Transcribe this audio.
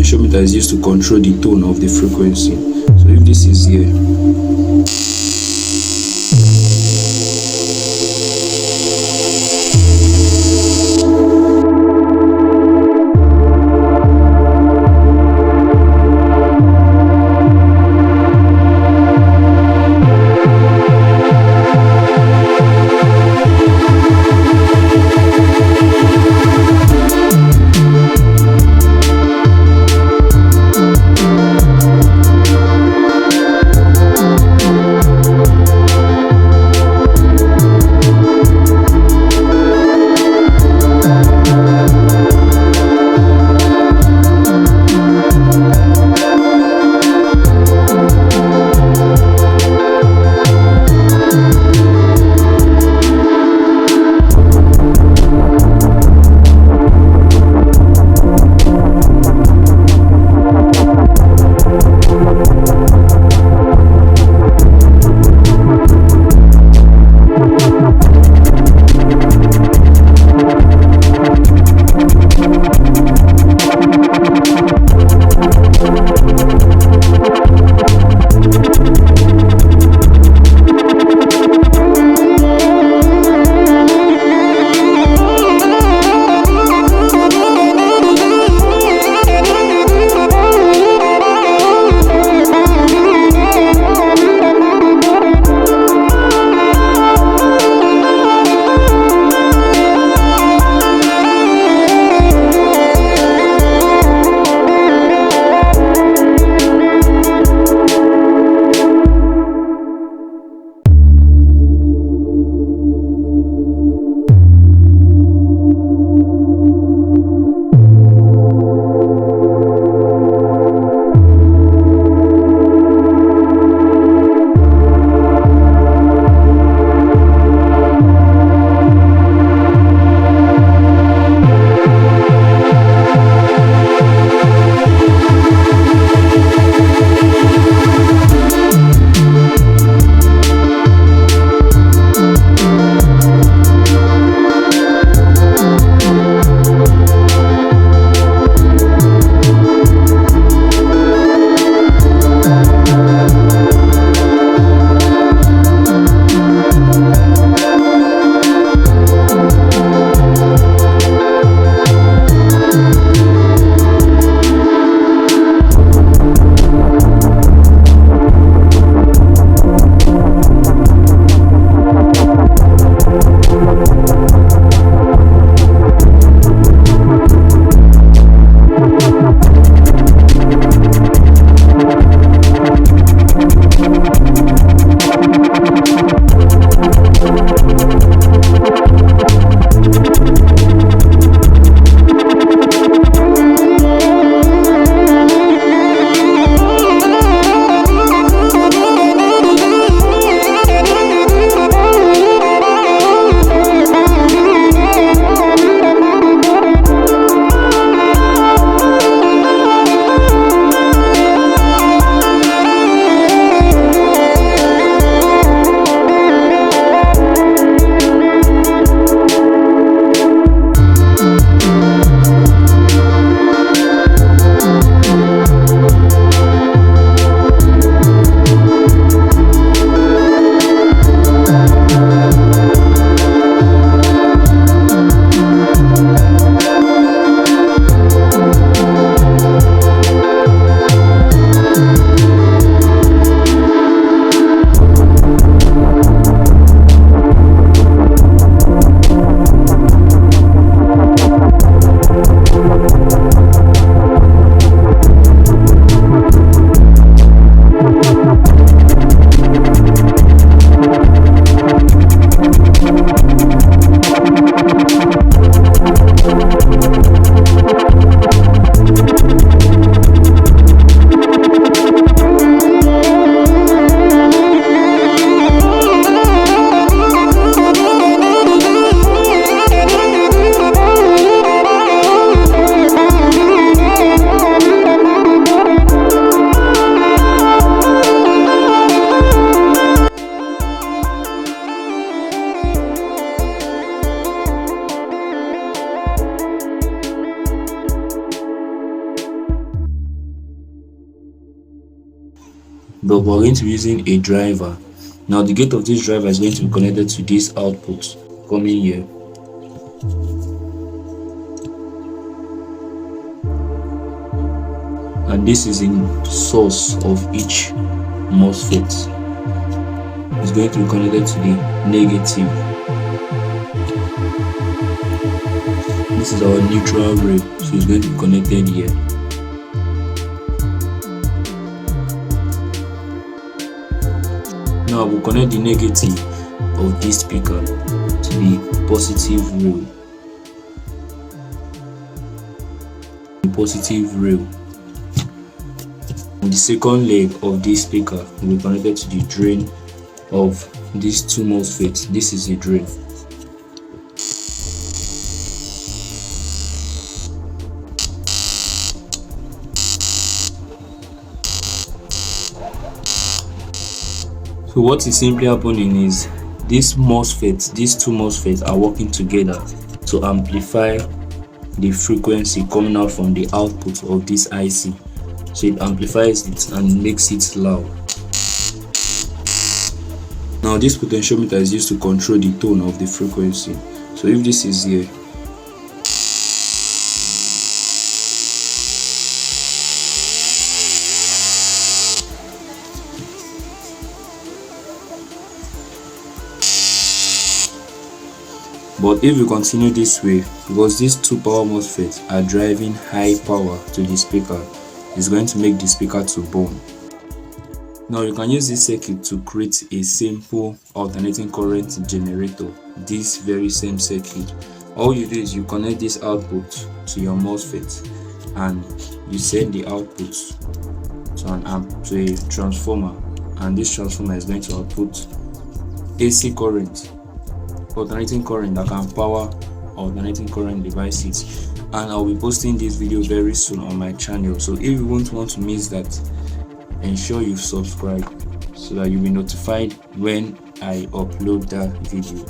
potentiometer is used to control the tone of the frequency. So if this is here, but we're going to be using a driver. Now the gate of this driver is going to be connected to this output coming here. And this is the source of each MOSFET. It's going to be connected to the negative. This is our neutral rail, so it's going to be connected here. Now we'll connect the negative of this speaker to the positive rail. And the second leg of this speaker will be connected to the drain of these two MOSFETs. This is the drain. So what is simply happening is these two MOSFETs are working together to amplify the frequency coming out from the output of this IC. So it amplifies it and makes it loud. Now this potentiometer is used to control the tone of the frequency. So if this is here, but if you continue this way, because these two power MOSFETs are driving high power to the speaker, it's going to make the speaker to burn. Now you can use this circuit to create a simple alternating current generator. This very same circuit, all you do is you connect this output to your MOSFET and you send the output to a transformer, and this transformer is going to output AC current, alternating current that can power alternating current devices. And I'll be posting this video very soon on my channel, so if you won't want to miss that, ensure you subscribe so that you'll be notified when I upload that video.